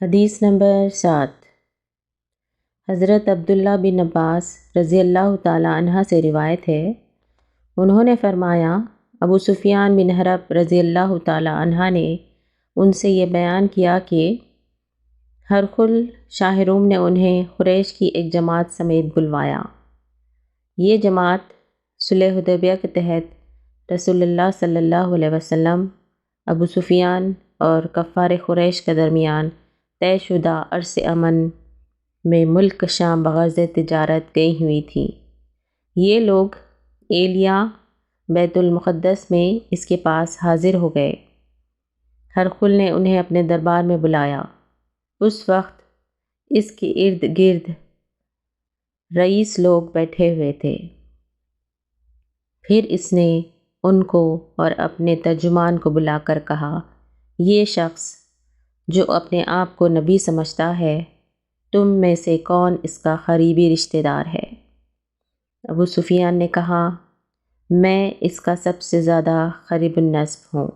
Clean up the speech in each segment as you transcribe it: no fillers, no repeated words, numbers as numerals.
حدیث نمبر 7۔ حضرت عبداللہ بن عباس رضی اللہ تعالیٰ عنہ سے روایت ہے، انہوں نے فرمایا، ابو سفیان بن حرب رضی اللہ تعالیٰ عنہ نے ان سے یہ بیان کیا کہ ہرقل شاہ روم نے انہیں قریش کی ایک جماعت سمیت بلوایا۔ یہ جماعت صلح حدیبیہ کے تحت رسول اللہ صلی اللہ علیہ وسلم، ابو سفیان اور کفار قریش کے درمیان طے شدہ عرص امن میں ملک شام بغرض تجارت گئی ہوئی تھی۔ یہ لوگ ایلیا بیت المقدس میں اس کے پاس حاضر ہو گئے۔ ہرقل نے انہیں اپنے دربار میں بلایا۔ اس وقت اس کے ارد گرد رئیس لوگ بیٹھے ہوئے تھے۔ پھر اس نے ان کو اور اپنے ترجمان کو بلا کر کہا، یہ شخص جو اپنے آپ کو نبی سمجھتا ہے، تم میں سے کون اس کا قریبی رشتہ دار ہے؟ ابو سفیان نے کہا، میں اس کا سب سے زیادہ قریب النسب ہوں۔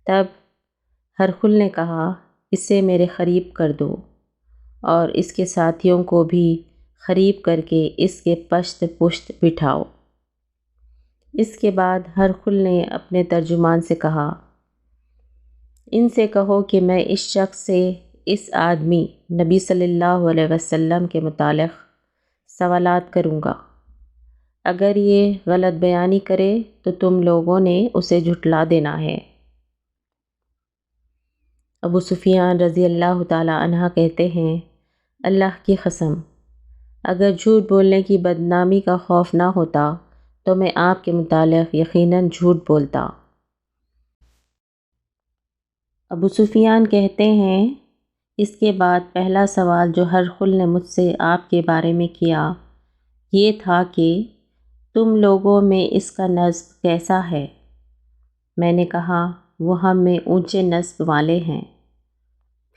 تب ہرقل نے کہا، اسے میرے قریب کر دو اور اس کے ساتھیوں کو بھی قریب کر کے اس کے پشت پشت بٹھاؤ۔ اس کے بعد ہرقل نے اپنے ترجمان سے کہا، ان سے کہو کہ میں اس شخص سے اس آدمی نبی صلی اللہ علیہ وسلم کے متعلق سوالات کروں گا۔ اگر یہ غلط بیانی کرے تو تم لوگوں نے اسے جھٹلا دینا ہے۔ ابو سفیان رضی اللہ تعالی عنہ کہتے ہیں، اللہ کی قسم، اگر جھوٹ بولنے کی بدنامی کا خوف نہ ہوتا تو میں آپ کے متعلق یقیناً جھوٹ بولتا۔ ابو سفیان کہتے ہیں، اس کے بعد پہلا سوال جو ہرقل نے مجھ سے آپ کے بارے میں کیا یہ تھا کہ تم لوگوں میں اس کا نسب کیسا ہے؟ میں نے کہا، وہ ہم میں اونچے نسب والے ہیں۔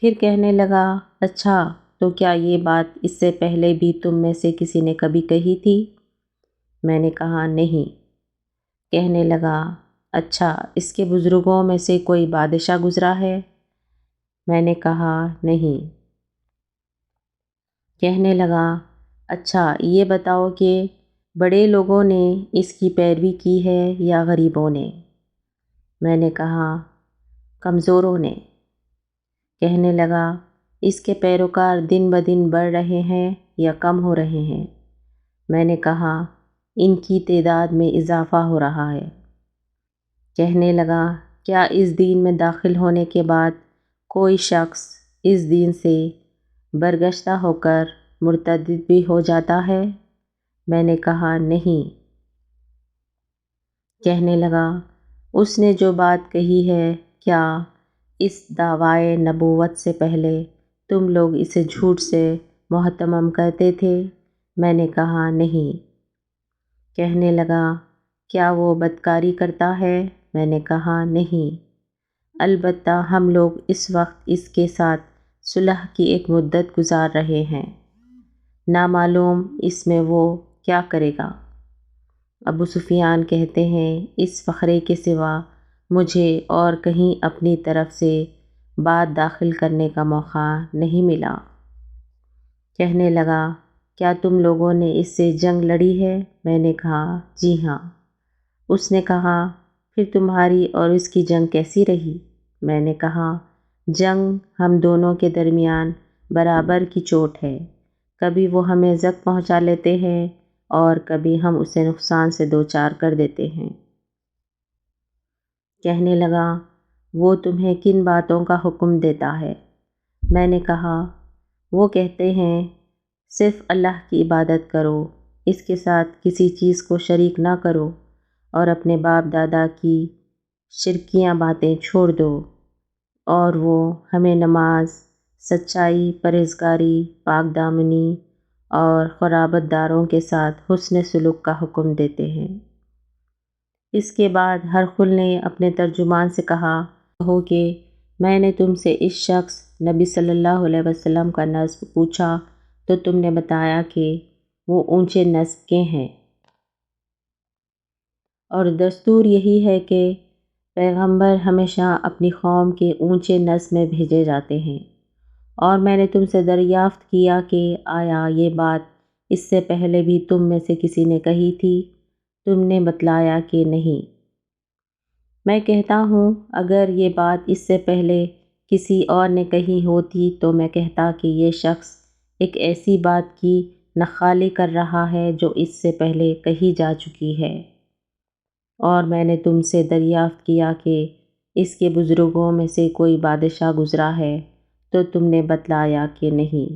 پھر کہنے لگا، اچھا تو کیا یہ بات اس سے پہلے بھی تم میں سے کسی نے کبھی کہی تھی؟ میں نے کہا، نہیں۔ کہنے لگا، اچھا اس کے بزرگوں میں سے کوئی بادشاہ گزرا ہے؟ میں نے کہا، نہیں۔ کہنے لگا، اچھا یہ بتاؤ کہ بڑے لوگوں نے اس کی پیروی کی ہے یا غریبوں نے؟ میں نے کہا، کمزوروں نے۔ کہنے لگا، اس کے پیروکار دن بدن بڑھ رہے ہیں یا کم ہو رہے ہیں؟ میں نے کہا، ان کی تعداد میں اضافہ ہو رہا ہے۔ کہنے لگا، کیا اس دین میں داخل ہونے کے بعد کوئی شخص اس دین سے برگشتہ ہو کر مرتد بھی ہو جاتا ہے؟ میں نے کہا، نہیں۔ کہنے لگا، اس نے جو بات کہی ہے، کیا اس دعویٰ نبوت سے پہلے تم لوگ اسے جھوٹ سے متہم کرتے تھے؟ میں نے کہا، نہیں۔ کہنے لگا، کیا وہ بدکاری کرتا ہے؟ میں نے کہا، نہیں۔ البتہ ہم لوگ اس وقت اس کے ساتھ صلح کی ایک مدت گزار رہے ہیں، نامعلوم اس میں وہ کیا کرے گا۔ ابو سفیان کہتے ہیں، اس فقرے کے سوا مجھے اور کہیں اپنی طرف سے بات داخل کرنے کا موقع نہیں ملا۔ کہنے لگا، کیا تم لوگوں نے اس سے جنگ لڑی ہے؟ میں نے کہا، جی ہاں۔ اس نے کہا، پھر تمہاری اور اس کی جنگ کیسی رہی؟ میں نے کہا، جنگ ہم دونوں کے درمیان برابر کی چوٹ ہے، کبھی وہ ہمیں زخم پہنچا لیتے ہیں اور کبھی ہم اسے نقصان سے دوچار کر دیتے ہیں۔ کہنے لگا، وہ تمہیں کن باتوں کا حکم دیتا ہے؟ میں نے کہا، وہ کہتے ہیں، صرف اللہ کی عبادت کرو، اس کے ساتھ کسی چیز کو شریک نہ کرو اور اپنے باپ دادا کی شرکیاں باتیں چھوڑ دو، اور وہ ہمیں نماز، سچائی، پرہیزگاری، پاک دامنی اور قرابت داروں کے ساتھ حسن سلوک کا حکم دیتے ہیں۔ اس کے بعد ہرقل نے اپنے ترجمان سے کہا، کہو کہ میں نے تم سے اس شخص نبی صلی اللہ علیہ وسلم کا نسب پوچھا تو تم نے بتایا کہ وہ اونچے نسب کے ہیں، اور دستور یہی ہے کہ پیغمبر ہمیشہ اپنی قوم کے اونچے نسب میں بھیجے جاتے ہیں، اور میں نے تم سے دریافت کیا کہ آیا یہ بات اس سے پہلے بھی تم میں سے کسی نے کہی تھی؟ تم نے بتلایا کہ نہیں۔ میں کہتا ہوں اگر یہ بات اس سے پہلے کسی اور نے کہی ہوتی تو میں کہتا کہ یہ شخص ایک ایسی بات کی نخالی کر رہا ہے جو اس سے پہلے کہی جا چکی ہے۔ اور میں نے تم سے دریافت کیا کہ اس کے بزرگوں میں سے کوئی بادشاہ گزرا ہے تو تم نے بتلایا کہ نہیں۔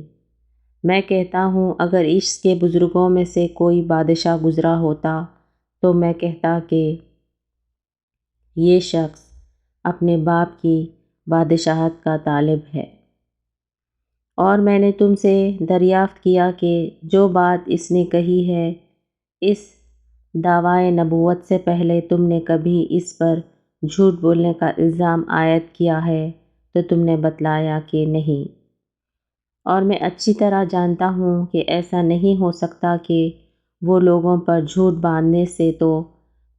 میں کہتا ہوں اگر اس کے بزرگوں میں سے کوئی بادشاہ گزرا ہوتا تو میں کہتا کہ یہ شخص اپنے باپ کی بادشاہت کا طالب ہے۔ اور میں نے تم سے دریافت کیا کہ جو بات اس نے کہی ہے اس دعویٰ نبوت سے پہلے تم نے کبھی اس پر جھوٹ بولنے کا الزام عائد کیا ہے تو تم نے بتلایا کہ نہیں۔ اور میں اچھی طرح جانتا ہوں کہ ایسا نہیں ہو سکتا کہ وہ لوگوں پر جھوٹ باندھنے سے تو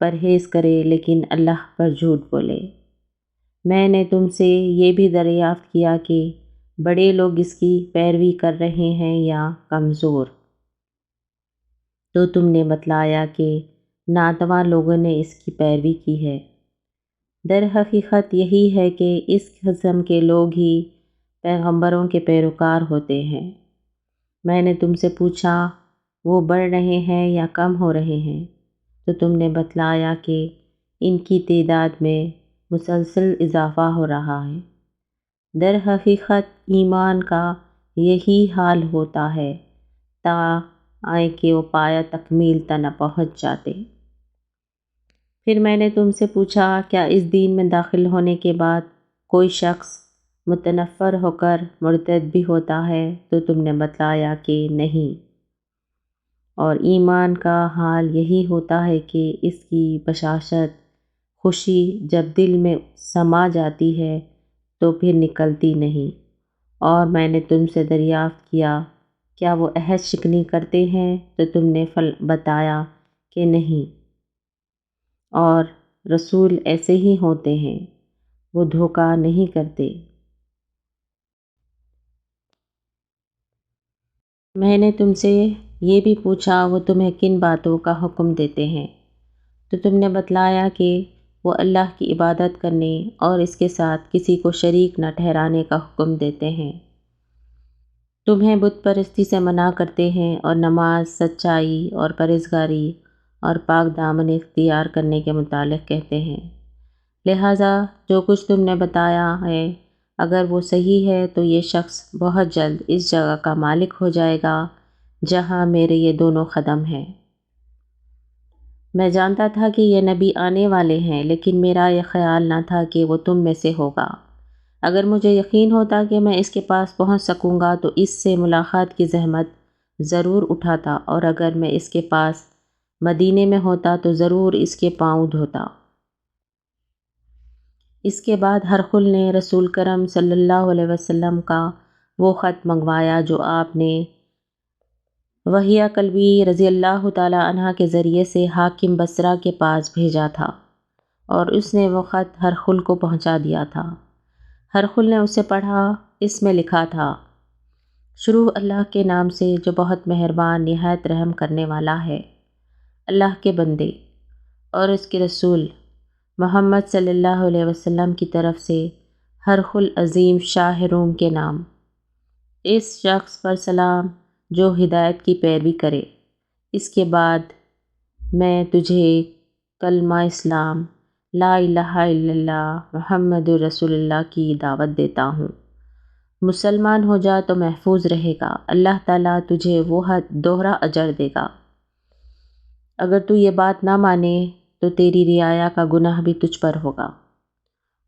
پرہیز کرے لیکن اللہ پر جھوٹ بولے۔ میں نے تم سے یہ بھی دریافت کیا کہ بڑے لوگ اس کی پیروی کر رہے ہیں یا کمزور، تو تم نے بتلایا کہ ناتواں لوگوں نے اس کی پیروی کی ہے۔ در حقیقت یہی ہے کہ اس قسم کے لوگ ہی پیغمبروں کے پیروکار ہوتے ہیں۔ میں نے تم سے پوچھا وہ بڑھ رہے ہیں یا کم ہو رہے ہیں تو تم نے بتلایا کہ ان کی تعداد میں مسلسل اضافہ ہو رہا ہے۔ در حقیقت ایمان کا یہی حال ہوتا ہے آئے کہ وہ پایا تکمیل تک نہ پہنچ جاتے۔ پھر میں نے تم سے پوچھا کیا اس دین میں داخل ہونے کے بعد کوئی شخص متنفر ہو کر مرتد بھی ہوتا ہے تو تم نے بتلایا کہ نہیں۔ اور ایمان کا حال یہی ہوتا ہے کہ اس کی بشاشت خوشی جب دل میں سما جاتی ہے تو پھر نکلتی نہیں۔ اور میں نے تم سے دریافت کیا کیا وہ عہد شکنی کرتے ہیں تو تم نے بتایا کہ نہیں۔ اور رسول ایسے ہی ہوتے ہیں، وہ دھوکہ نہیں کرتے۔ میں نے تم سے یہ بھی پوچھا وہ تمہیں کن باتوں کا حکم دیتے ہیں تو تم نے بتلایا کہ وہ اللہ کی عبادت کرنے اور اس کے ساتھ کسی کو شریک نہ ٹھہرانے کا حکم دیتے ہیں۔ تمہیں بت پرستی سے منع کرتے ہیں اور نماز، سچائی اور پرہیزگاری اور پاک دامنی اختیار کرنے کے متعلق کہتے ہیں۔ لہٰذا جو کچھ تم نے بتایا ہے اگر وہ صحیح ہے تو یہ شخص بہت جلد اس جگہ کا مالک ہو جائے گا جہاں میرے یہ دونوں قدم ہیں۔ میں جانتا تھا کہ یہ نبی آنے والے ہیں لیکن میرا یہ خیال نہ تھا کہ وہ تم میں سے ہوگا۔ اگر مجھے یقین ہوتا کہ میں اس کے پاس پہنچ سکوں گا تو اس سے ملاقات کی زحمت ضرور اٹھاتا، اور اگر میں اس کے پاس مدینے میں ہوتا تو ضرور اس کے پاؤں دھوتا۔ اس کے بعد ہرقل نے رسول کرم صلی اللہ علیہ وسلم کا وہ خط منگوایا جو آپ نے وہیہ کلبی رضی اللہ تعالی عنہ کے ذریعے سے حاکم بصرہ کے پاس بھیجا تھا، اور اس نے وہ خط ہرقل کو پہنچا دیا تھا۔ ہرقل نے اسے پڑھا۔ اس میں لکھا تھا: شروع اللہ کے نام سے جو بہت مہربان نہایت رحم کرنے والا ہے۔ اللہ کے بندے اور اس کے رسول محمد صلی اللہ علیہ وسلم کی طرف سے ہرقل عظیم شاہ روم کے نام، اس شخص پر سلام جو ہدایت کی پیروی کرے۔ اس کے بعد میں تجھے کلمہ اسلام لا الہ الا اللہ محمد رسول اللہ کی دعوت دیتا ہوں۔ مسلمان ہو جا تو محفوظ رہے گا، اللہ تعالیٰ تجھے وہ دوہرا اجر دے گا۔ اگر تو یہ بات نہ مانے تو تیری رعایا کا گناہ بھی تجھ پر ہوگا۔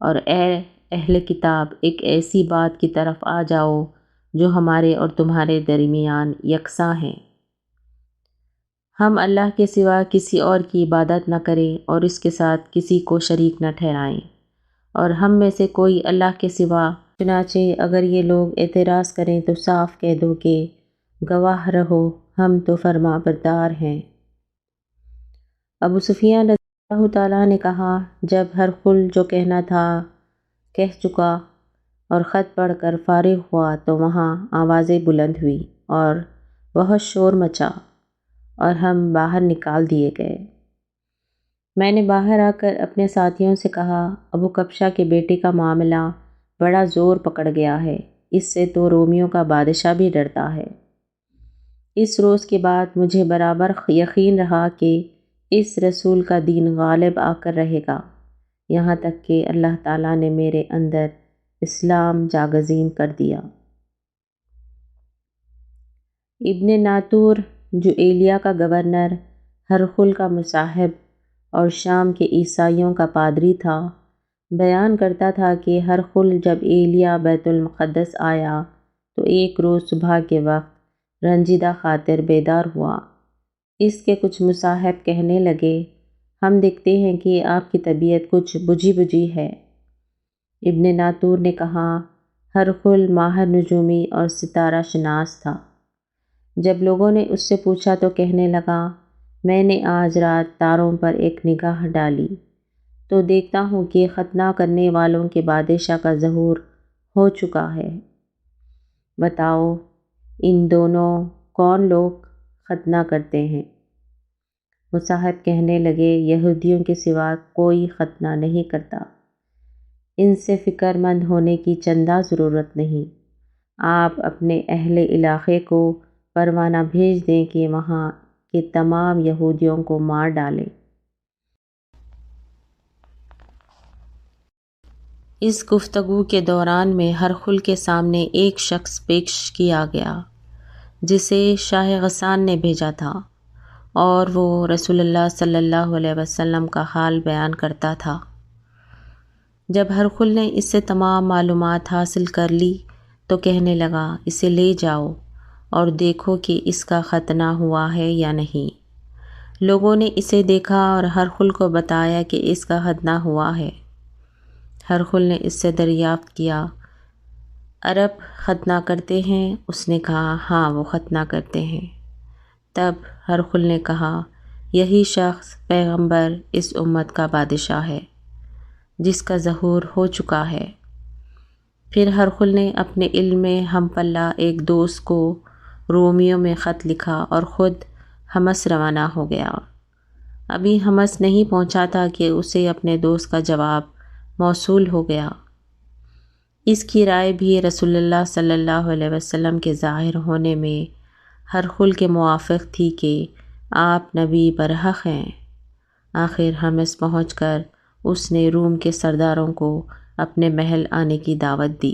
اور اے اہل کتاب، ایک ایسی بات کی طرف آ جاؤ جو ہمارے اور تمہارے درمیان یکساں ہے۔ ہم اللہ کے سوا کسی اور کی عبادت نہ کریں اور اس کے ساتھ کسی کو شریک نہ ٹھہرائیں، اور ہم میں سے کوئی اللہ کے سوا، چنانچہ اگر یہ لوگ اعتراض کریں تو صاف کہہ دو کہ گواہ رہو ہم تو فرما بردار ہیں۔ ابو سفیان رضی اللہ تعالیٰ نے کہا جب ہرقل جو کہنا تھا کہہ چکا اور خط پڑھ کر فارغ ہوا تو وہاں آوازیں بلند ہوئی اور بہت شور مچا اور ہم باہر نکال دیے گئے۔ میں نے باہر آ کر اپنے ساتھیوں سے کہا، ابو کبشہ کے بیٹے کا معاملہ بڑا زور پکڑ گیا ہے، اس سے تو رومیوں کا بادشاہ بھی ڈرتا ہے۔ اس روز کے بعد مجھے برابر یقین رہا کہ اس رسول کا دین غالب آ کر رہے گا، یہاں تک کہ اللہ تعالیٰ نے میرے اندر اسلام جاگزین کر دیا۔ ابن ناطور جو ایلیا کا گورنر، ہرقل کا مصاحب اور شام کے عیسائیوں کا پادری تھا، بیان کرتا تھا کہ ہرقل جب ایلیا بیت المقدس آیا تو ایک روز صبح کے وقت رنجیدہ خاطر بیدار ہوا۔ اس کے کچھ مصاحب کہنے لگے، ہم دیکھتے ہیں کہ آپ کی طبیعت کچھ بجھی بجھی ہے۔ ابن ناطور نے کہا، ہرقل ماہر نجومی اور ستارہ شناس تھا۔ جب لوگوں نے اس سے پوچھا تو کہنے لگا، میں نے آج رات تاروں پر ایک نگاہ ڈالی تو دیکھتا ہوں کہ ختنہ کرنے والوں کے بادشاہ کا ظہور ہو چکا ہے۔ بتاؤ ان دونوں کون لوگ ختنہ کرتے ہیں؟ مصاحب کہنے لگے، یہودیوں کے سوا کوئی ختنہ نہیں کرتا، ان سے فکر مند ہونے کی چندہ ضرورت نہیں۔ آپ اپنے اہل علاقے کو پروانہ بھیج دیں کہ وہاں کے تمام یہودیوں کو مار ڈالیں۔ اس گفتگو کے دوران میں ہرقل کے سامنے ایک شخص پیش کیا گیا جسے شاہ غسان نے بھیجا تھا، اور وہ رسول اللہ صلی اللہ علیہ وسلم کا حال بیان کرتا تھا۔ جب ہرقل نے اس سے تمام معلومات حاصل کر لی تو کہنے لگا، اسے لے جاؤ اور دیکھو کہ اس کا ختنہ ہوا ہے یا نہیں۔ لوگوں نے اسے دیکھا اور ہرقل کو بتایا کہ اس کا ختنہ ہوا ہے۔ ہرقل نے اس سے دریافت کیا، عرب ختنہ کرتے ہیں؟ اس نے کہا، ہاں وہ ختنہ کرتے ہیں۔ تب ہرقل نے کہا، یہی شخص پیغمبر اس امت کا بادشاہ ہے جس کا ظہور ہو چکا ہے۔ پھر ہرقل نے اپنے علم میں ہم پلہ ایک دوست کو رومیوں میں خط لکھا اور خود حمص روانہ ہو گیا۔ ابھی حمص نہیں پہنچا تھا کہ اسے اپنے دوست کا جواب موصول ہو گیا۔ اس کی رائے بھی رسول اللہ صلی اللہ علیہ وسلم کے ظاہر ہونے میں ہرقل کے موافق تھی کہ آپ نبی برحق ہیں۔ آخر حمص پہنچ کر اس نے روم کے سرداروں کو اپنے محل آنے کی دعوت دی۔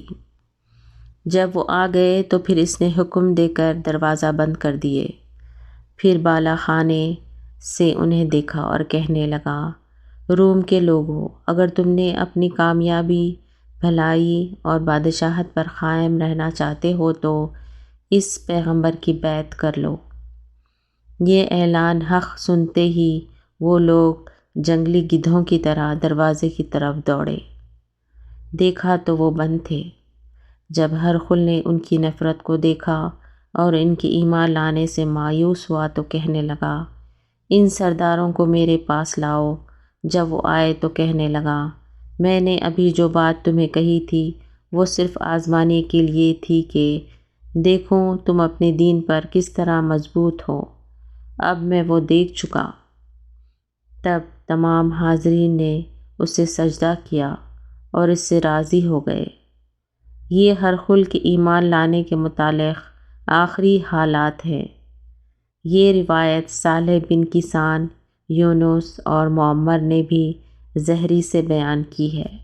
جب وہ آ گئے تو پھر اس نے حکم دے کر دروازہ بند کر دیے۔ پھر بالا خانے سے انہیں دیکھا اور کہنے لگا، روم کے لوگوں، اگر تم نے اپنی کامیابی، بھلائی اور بادشاہت پر قائم رہنا چاہتے ہو تو اس پیغمبر کی بیعت کر لو۔ یہ اعلان حق سنتے ہی وہ لوگ جنگلی گدھوں کی طرح دروازے کی طرف دوڑے۔ دیکھا تو وہ بند تھے۔ جب ہرقل نے ان کی نفرت کو دیکھا اور ان کے ایمان لانے سے مایوس ہوا تو کہنے لگا، ان سرداروں کو میرے پاس لاؤ۔ جب وہ آئے تو کہنے لگا، میں نے ابھی جو بات تمہیں کہی تھی وہ صرف آزمانے کے لیے تھی کہ دیکھوں تم اپنے دین پر کس طرح مضبوط ہو۔ اب میں وہ دیکھ چکا۔ تب تمام حاضرین نے اسے سجدہ کیا اور اس سے راضی ہو گئے۔ یہ ہرقل کے ایمان لانے کے متعلق آخری حالات ہیں۔ یہ روایت صالح بن کیسان، یونس اور معمر نے بھی زہری سے بیان کی ہے۔